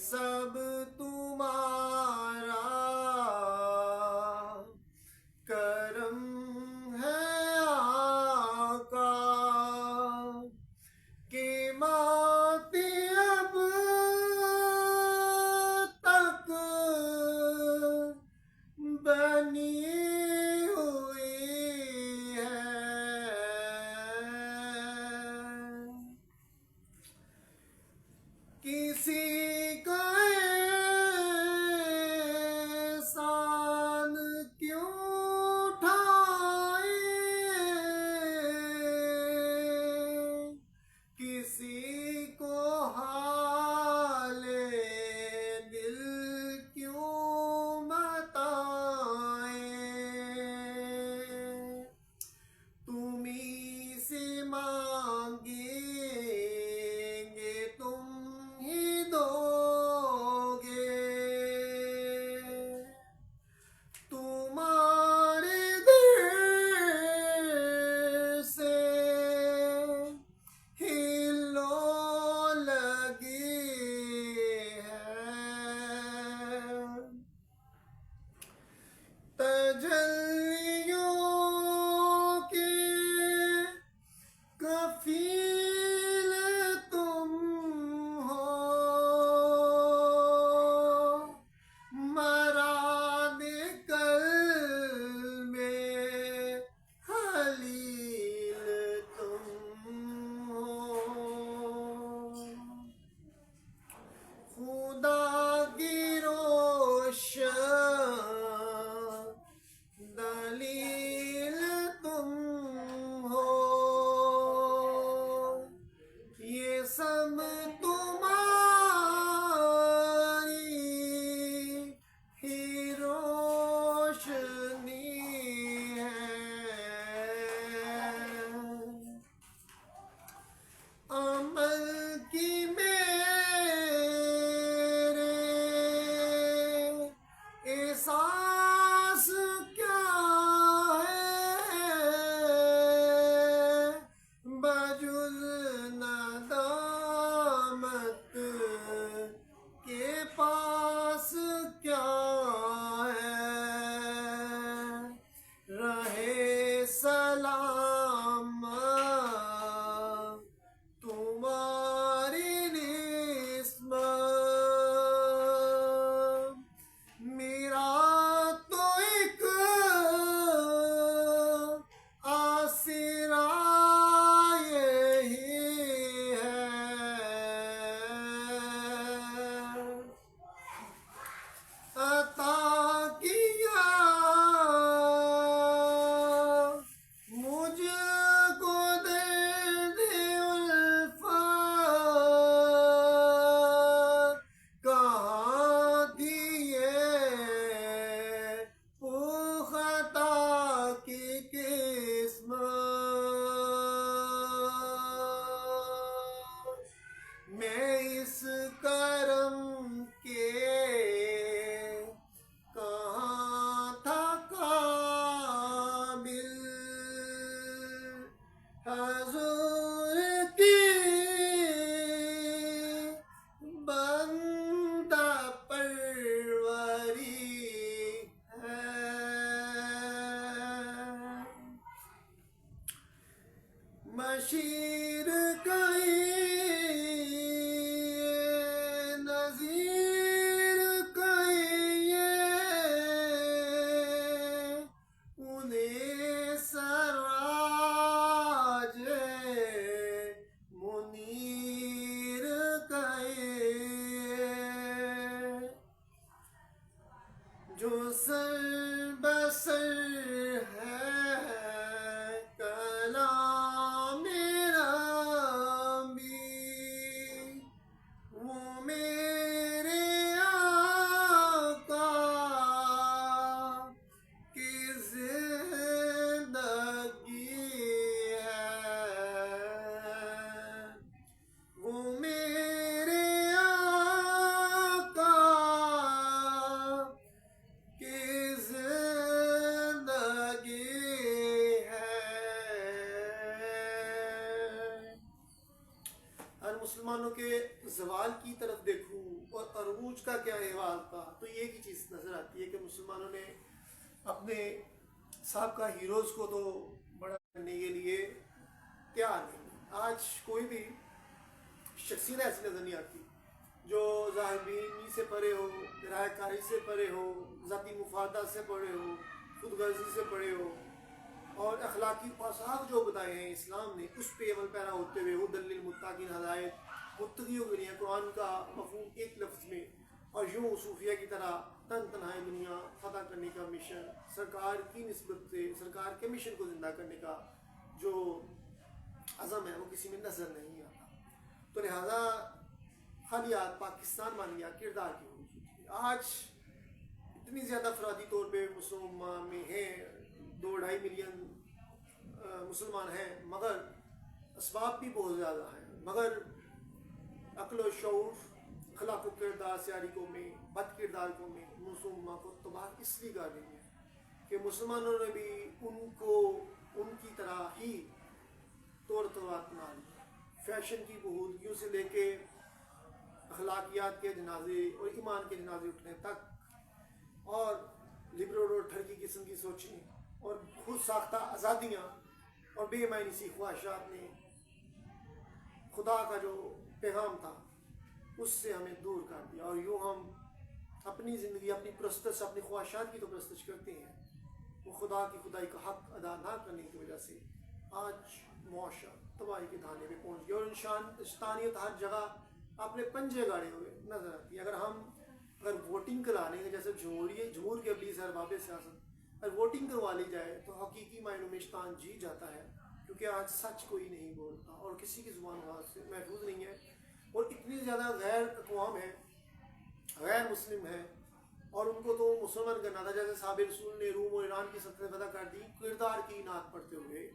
سب تمہارا کرم ہے آقا کہ ماتی اب تک بنی ہوئی ہے. کسی کا احسان کیوں اٹھائے، کسی کو حال دل کیوں بتائیں. تمہیں سے مانگیں گے تم ہی دو گے، تمہارے در سے ہی لو لگی ہے. تجلیوں کے کفیل تم ہو، مراد قلب میں خلیل تم ہو. خدا کی روشن دلیل تم ہو، یہ سب تمہاری ہی روشنی ہے. عمل کی میرے احساس کیا ہے، بجز ندامت کے پاس کیا ہے. رہے سلام تمہاری نسبت، میرا تو ایک آسرا یہی ہے. عطا کیا مجھ کو درد الفت، کہاں تھی یہ پختہ کی قسمت. میں اس کرم کے کہاں تھا قابل، حضور کی بندہ پروری ہے. بشیر کہیں نذیر کہیں، انہیں سراج منیر کہیں، جو سر بسر ہے کلام ربی، وہ میرے آقا کی زندگی ہے. وہ میرے آقا کی زندگی ہے. ہر مسلمانوں کے زوال کی طرف دیکھوں اور عربوں عروج کا کیا احوال تھا، تو یہ ایک ہی چیز نظر آتی ہے کہ مسلمانوں نے اپنے سابقہ ہیروز کو تو بڑا کرنے کے لیے تیار نہیں۔ آج کوئی بھی شخصیت ایسی نظر نہیں آتی جو ظاہر بینی سے پرے ہو، رعایت کاری سے پرے ہو، ذاتی مفادات سے پرے ہو، خود غرضی سے پرے ہو، اور اخلاقی اصول جو بتائے ہیں اسلام نے اس پہ عمل پیرا ہوتے ہوئے ہدی للمتقین، ہدایت متقیوں کے لیے قرآن کا مفہوم ایک لفظ میں، اور یوں صوفیہ کی طرح تن تنہائی دنیا فتح کرنے کا مشن، سرکار کی نسبت سے سرکار کے مشن کو زندہ کرنے کا جو عزم ہے وہ کسی میں نظر نہیں آتا۔ تو لہٰذا خالیات پاکستان والی کردار کی ہوتی ہے۔ آج اتنی زیادہ افرادی طور پہ مسلمان میں ہیں، 2-2.5 ملین مسلمان ہیں، مگر اسباب بھی بہت زیادہ ہیں، مگر عقل و شعور، اخلاق و کردار سے عاری قومیں، بد کردار قومیں مسلمان کو تباہ اس لیے کر رہی ہیں کہ مسلمانوں نے بھی ان کو ان کی طرح ہی طور طوات بنا لی، فیشن کی بہودگیوں سے لے کے اخلاقیات کے جنازے اور ایمان کے جنازے اٹھنے تک، اور لبرل اور ٹھرکی قسم کی سوچیں اور خود ساختہ آزادیاں اور بے معنی سی خواہشات نے خدا کا جو پیغام تھا اس سے ہمیں دور کر دیا، اور یوں ہم اپنی زندگی، اپنی پرستش، اپنی خواہشات کی تو پرستش کرتے ہیں، وہ خدا کی خدائی کا حق ادا نہ کرنے کی وجہ سے آج معاشرہ تباہی کے دھانے پہ پہنچ گیا، اور انسانیت ہر جگہ اپنے پنجے گاڑے ہوئے نظر آتی ہے۔ اگر ووٹنگ کرا لیں گے، جیسے جمہور کے ابلیس ہے ارباب سیاست، اگر ووٹنگ کروا لی جائے تو حقیقی معنوں میں شیطان جیت جاتا ہے، کیونکہ آج سچ کوئی نہیں بولتا اور کسی کی زبان ہاتھ سے محفوظ نہیں ہے، اور اتنی زیادہ غیر اقوام ہیں، غیر مسلم ہیں، اور ان کو تو مسلمان کرنا تھا، جیسے صحابہ رسول نے روم اور ایران کی سلطنت فتح کر دی کردار کی نعت پڑھتے ہوئے،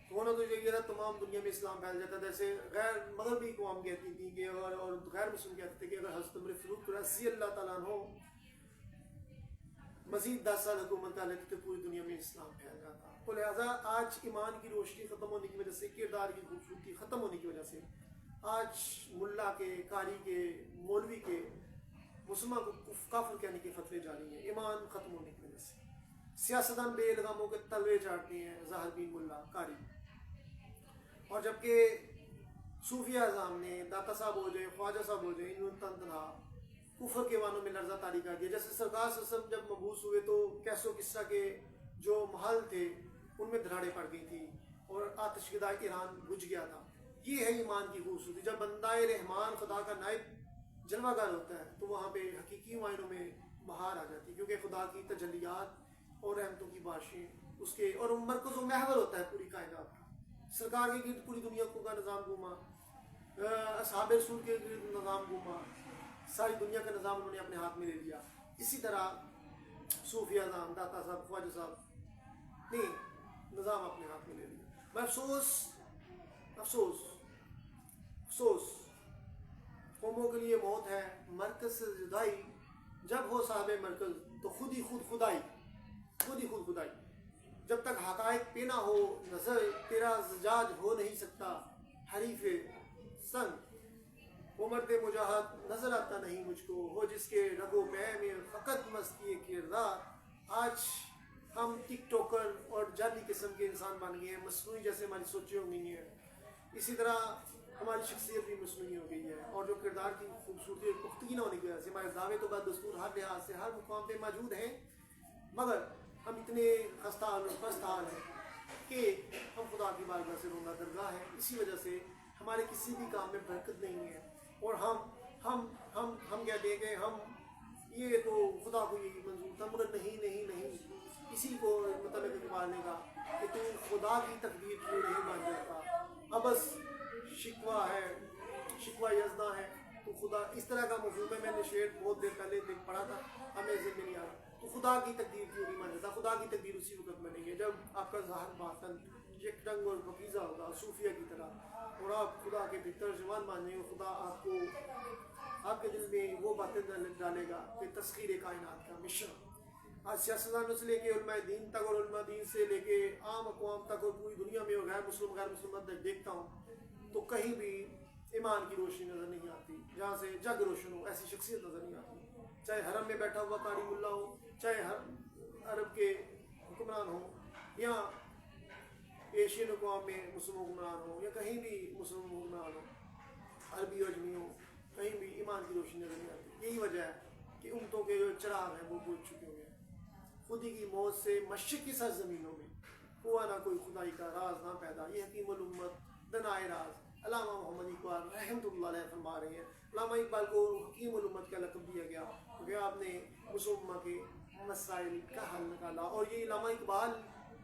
تو ہونا تو یہ تھا تمام دنیا میں اسلام پھیل جاتا، جیسے غیر مغربی اقوام کہتی تھیں کہ اگر، اور غیر مسلم کہتے تھے کہ اگر حضرت عمر فاروق رضی اللہ تعالیٰ عنہ مزید 10 سال حکومت کر لیتے تو پوری دنیا میں اسلام پھیل جاتا۔ تو لہٰذا آج ایمان کی روشنی ختم ہونے کی وجہ سے، کردار کی خوبصورتی ختم ہونے کی وجہ سے، آج ملا کے، قاری کے، مولوی کے مسلمان کو کافر کہنے کے فتوے جاری ہیں، ایمان ختم ہونے کی وجہ سے۔ سیاستدان بے لگاموں کے تلوے چاٹتے ہیں، ظاہر بین ملا، قاری، اور جبکہ صوفیہ اعظام نے داتا صاحب ہو جائے، خواجہ صاحب ہو جائے، انہوں نے تن تنہا کفر کے وانوں میں لرزہ طاری کر دیا۔ جیسے سرکار صلی اللہ علیہ وسلم جب مبعوث ہوئے تو کیسو کسرا کے جو محل تھے ان میں دھراڑیں پڑ گئی تھی اور آتش کدہ ایران بجھ گیا تھا۔ یہ ہے ایمان کی خوبصورتی، جب بندہ رحمان خدا کا نائب جلوہ گر ہوتا ہے تو وہاں پہ حقیقی معنوں میں بہار آ جاتی ہے، کیونکہ خدا کی تجلیات اور رحمتوں کی بارشیں اس کے، اور مرکز و محور ہوتا ہے پوری کائنات کا۔ سرکار کے گرد پوری دنیا کو کا نظام گھوما، اصحاب رسول کے گرد نظام گھوما، ساری دنیا کا نظام انہوں نے اپنے ہاتھ میں لے لیا۔ اسی طرح صوفیہ اعظام، داتا صاحب، خواجہ صاحب نے نظام اپنے ہاتھ میں لے لیا۔ میں افسوس قوموں کے لیے موت ہے مرکز سے جدائی، جب ہو صاحب مرکز تو خود ہی خود خدائی، جب تک حقائق پہ نہ ہو نظر تیرا زجاج ہو نہیں سکتا حریف سنگ، وہ مرد مجاہد نظر آتا نہیں مجھ کو، ہو جس کے رگ و پے میں فقط مستی کردار۔ آج ہم ٹک ٹوکر اور جعلی قسم کے انسان بن گئے ہیں، مصنوعی جیسے ہماری سوچیں ہو گئی ہیں، اسی طرح ہماری شخصیت بھی مصنوعی ہو گئی ہے، اور جو کردار کی خوبصورتی اور پختگی نہ ہونے کی وجہ سے ہمارے دعوے تو بعد دستور ہر لحاظ سے ہر مقام پہ موجود ہیں، مگر ہم اتنے خستہ حال اور پست حال ہیں کہ ہم خدا کی بارگاہ سے روندہ درگاہ ہیں۔ اسی وجہ سے ہمارے کسی بھی کام میں برکت نہیں ہے، اور ہم کہتے ہیں کہ ہم یہ تو خدا کو یہی منظور تھا، مگر نہیں اسی کو متعلق مارنے کا کہ تو خدا کی تقدیر کیوں نہیں مان جاتا، اب بس شکوہ یزداں ہے تو خدا، اس طرح کا مفہوم ہے۔ میں نے شعر بہت دیر پہلے پڑھا تھا، ہمیں ذہن میں نہیں آ رہا، تو خدا کی تقدیر کیوں نہیں مان جاتا؟ خدا کی تقدیر اسی وقت میں نہیں ہے جب آپ کا ظاہر باطن یک ڈنگ اور پاکیزہ ہوگا صوفیہ کی طرح، اور آپ خدا کے بھی ترجمان مانیں گے، خدا آپ کو، آپ کے دل میں وہ باتیں ڈالے گا کہ تسخیر کائنات کا مشن۔ آج سیاستدانوں سے لے کے علماء دین تک، اور علماء دین سے لے کے عام اقوام تک، اور پوری دنیا میں اور غیر مسلم تک دیکھتا ہوں تو کہیں بھی ایمان کی روشنی نظر نہیں آتی، جہاں سے جگ روشن ہو ایسی شخصیت نظر نہیں آتی، چاہے حرم میں بیٹھا ہوا قاری ملا ہو، چاہے عرب کے حکمران ہوں، یا ایشین اقوام میں مسلم حکمران ہوں، یا کہیں بھی مسلم حکمران ہوں، عربی و اجمی ہوں، کہیں بھی ایمان کی روشنی نظر نہیں آتی۔ یہی وجہ ہے کہ امتوں کے جو چراغ ہیں وہ بجھ چکے ہوئے ہیں۔ خودی کی موت سے مشرق کی سرزمینوں میں ہوا نہ کوئی خدائی کا راز نہ پیدا، یہ حکیم الامت دنائے راز علامہ محمد اقبال رحمۃ اللہ علیہ فرما رہے ہیں۔ علامہ اقبال کو حکیم الامت کا لقب دیا گیا کیونکہ آپ نے مسلم امت کے مسائل کا حل نکالا، اور یہ علامہ اقبال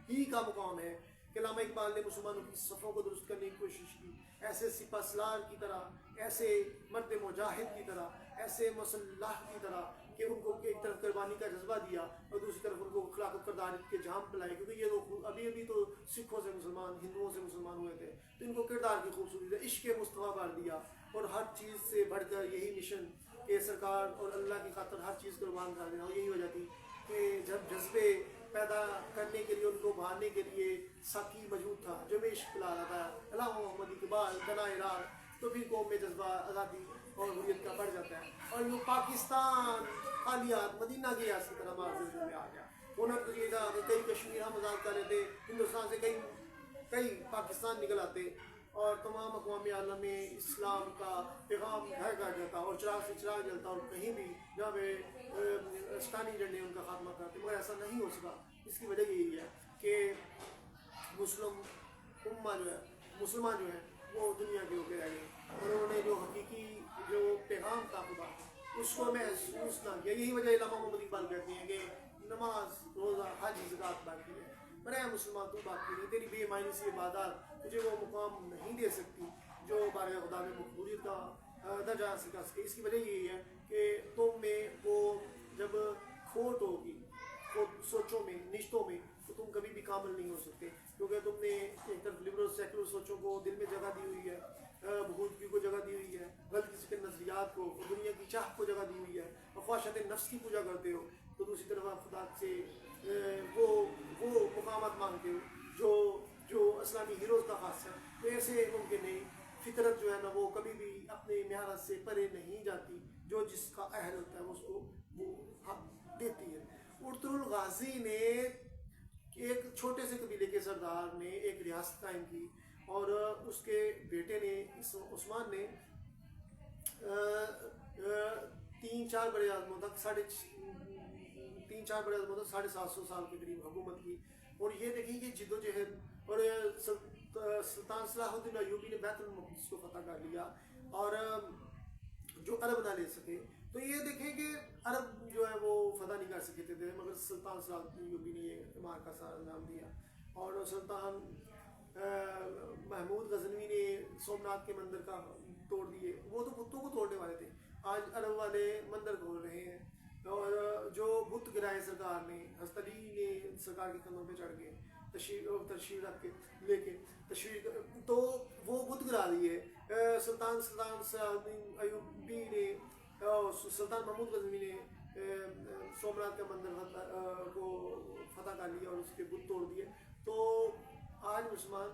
ہی کا مقام ہے کہ علامہ اقبال نے مسلمانوں کی صفوں کو درست کرنے کی کوشش کی، ایسے سپہ سالار کی طرح، ایسے مرد مجاہد کی طرح، ایسے مسلح کی طرح کہ ان کو ایک طرف قربانی کا جذبہ دیا اور دوسری طرف ان کو اخلاق و کردار کے جام پلائے، کیونکہ یہ لوگ ابھی تو سکھوں سے مسلمان، ہندوؤں سے مسلمان ہوئے تھے، تو ان کو کردار کی خوبصورتی سے عشق مصطفیٰ بھر دیا، اور ہر چیز سے بڑھ کر یہی مشن کہ سرکار اور اللہ کی خاطر ہر چیز قربان کر دینا، اور یہی وجہ تھی کہ جب جذبے پیدا کرنے کے لیے، ان کو بہانے کے لیے ساقی موجود تھا جو میں عشق پلا رہا تھا علامہ محمد اقبال دنائے راز، تو پھر قوم میں جذبہ آزادی اور حریت کا بڑھ جاتا ہے، اور یہ پاکستان خالیات مدینہ کی ریاست کی طرح معروف میں آ گیا۔ ہونا تو یہ تھا کہ کئی کشمیر ہم آزاد کر رہے تھے، ہندوستان سے کئی پاکستان نکل آتے، اور تمام اقوام عالم میں اسلام کا پیغام گھر گھر جاتا، اور چراغ سے چراغ جلتا، اور کہیں بھی جہاں پہ اسٹانی ڈنڈے ان کا خاتمہ کرتے، مگر ایسا نہیں ہو سکا۔ اس کی وجہ یہی ہے کہ مسلم امہ جو ہے، مسلمان جو ہے وہ دنیا کے ہوتے رہ گئے، اور انہوں نے جو حقیقی جو پیغام تھا خدا اس کو محسوس نہ کیا۔ یہی وجہ علامہ محمد اقبال کہتے ہیں کہ نماز روزہ حج زکوٰۃ باقی ہے، پر اے مسلمان تو باقی نہیں، تیری بے معنی سی عبادات تجھے وہ مقام نہیں دے سکتی جو بارگاہ خدا میں مقبولیت کا درجہ حاصل کر سکے۔ اس کی وجہ یہی ہے کہ تم میں وہ جب کھوٹ ہوگی سوچوں میں، نشتوں میں، تو تم کبھی بھی کامل نہیں ہو سکتے، کیونکہ تم نے ایک طرف لبرل سیکولر سوچوں کو دل میں جگہ دی ہوئی ہے، بہودگی کو جگہ دی ہوئی ہے، غلط قسم کے نظریات کو، دنیا کی چاہ کو جگہ دی ہوئی ہے، اور خواہشات نفس کی پوجا کرتے ہو، تو دوسری طرف آپ خدا سے وہ مقامات مانگتے ہو جو اسلامی ہیروز کا خاص ہے، تو ایسے ممکن نہیں۔ فطرت جو ہے نا وہ کبھی بھی اپنے معیارات سے پرے نہیں جاتی، جو جس کا اہل ہوتا ہے اس کو وہ حق دیتی ہے۔ ارطغرل الغازی نے ایک چھوٹے سے قبیلے کے سردار نے ایک ریاست قائم کی، اور اس کے بیٹے نے عثمان نے 3-4 بڑے اعظموں تک 750 سال کے قریب حکومت کی، اور یہ دیکھیں کہ جد و جہد، اور سلطان صلاح الدین ایوبی نے بیت المقدس کو فتح کر لیا، اور جو عرب نہ لے سکے، تو یہ دیکھیں کہ عرب جو ہے وہ فتح نہیں کر سکے تھے، مگر سلطان صلاح الدین ایوبی نے یہ عمار کا سارا انجام دیا، اور سلطان محمود غزنوی نے سومناتھ کے مندر کا توڑ دیے، وہ تو بتوں کو توڑنے والے تھے، آج عرب والے مندر کھول رہے ہیں، اور جو بت گرائے سرکار نے، حضرت علی نے سرکار کے کندھوں پہ چڑھ کے تشریف رکھ کے لے کے تو وہ بت گرا دیے۔ سلطان صلاح الدین ایوبی نے، سلطان محمود غزنوی نے سومناتھ کا مندر کو فتح کر لیا اور اس کے بت توڑ دیے۔ تو آج مسلمان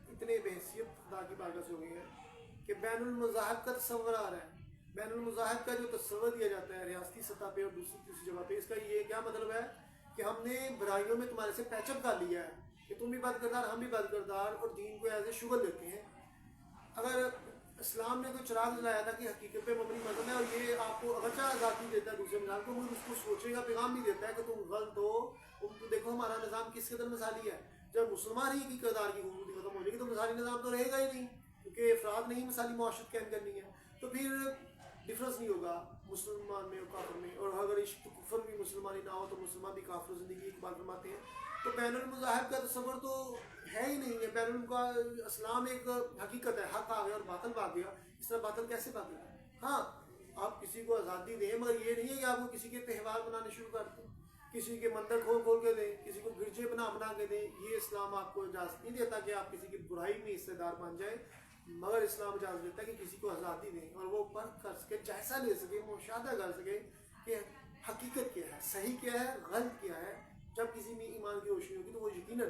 اتنے بحیثیت خدا کی بارگاہ سے ہو گئے ہیں کہ بین المذاہب کا تصور آ رہا ہے، بین المذاہب کا جو تصور دیا جاتا ہے ریاستی سطح پہ اور دوسری جگہ پہ، اس کا یہ کیا مطلب ہے کہ ہم نے برائیوں میں تمہارے سے پیچ اپ کر لیا ہے کہ تم بھی بد کردار، ہم بھی بد کردار، اور دین کو ایز اے شغل لیتے ہیں۔ اگر اسلام نے کوئی چراغ جلایا تھا کہ حقیقت پہ مبنی مذہب ہے، اور یہ آپ کو اگرچہ آزادی دیتا ہے دوسرے نظام کو، مگر اس کو سوچنے کا پیغام بھی دیتا ہے کہ تم غلط ہو، دیکھو ہمارا نظام کس قدر مثالی ہے۔ جب مسلمان ہی کی کردار کی خوبصورتی ختم ہو جائے گی تو مثالی نظام تو رہے گا ہی نہیں، کیونکہ افراد نہیں مثالی معاشرت قائم کرنی ہے، تو پھر ڈفرنس نہیں ہوگا مسلمان میں اور کافر میں، اور اگر عشق کفر بھی مسلمانی نہ ہو تو مسلمان بھی کافر زندگی اقبال فرماتے ہیں۔ تو بین المذاہب کا تصور تو ہے ہی نہیں ہے، بین اسلام ایک حقیقت ہے، حق آ گیا اور باطل بھاگ گیا، اس طرح باطل کیسے بھاگے گا؟ ہاں آپ کسی کو آزادی دیں، مگر یہ نہیں ہے کہ آپ کو کسی کے تہوار بنانے شروع کر دیں، کسی کے مندر کھول کے دیں، کسی کو گرجے بنا کے دیں، یہ اسلام آپ کو اجازت نہیں دیتا کہ آپ کسی کی برائی میں حصے دار بن جائیں، مگر اسلام اجازت دیتا ہے کہ کسی کو آزادی دیں اور وہ پرکھ کر سکے، جائزہ لے سکے، مشاہدہ کر سکے کہ حقیقت کیا ہے، صحیح کیا ہے، غلط کیا ہے۔ جب کسی میں ایمان کی روشنی ہوگی تو وہ یقیناً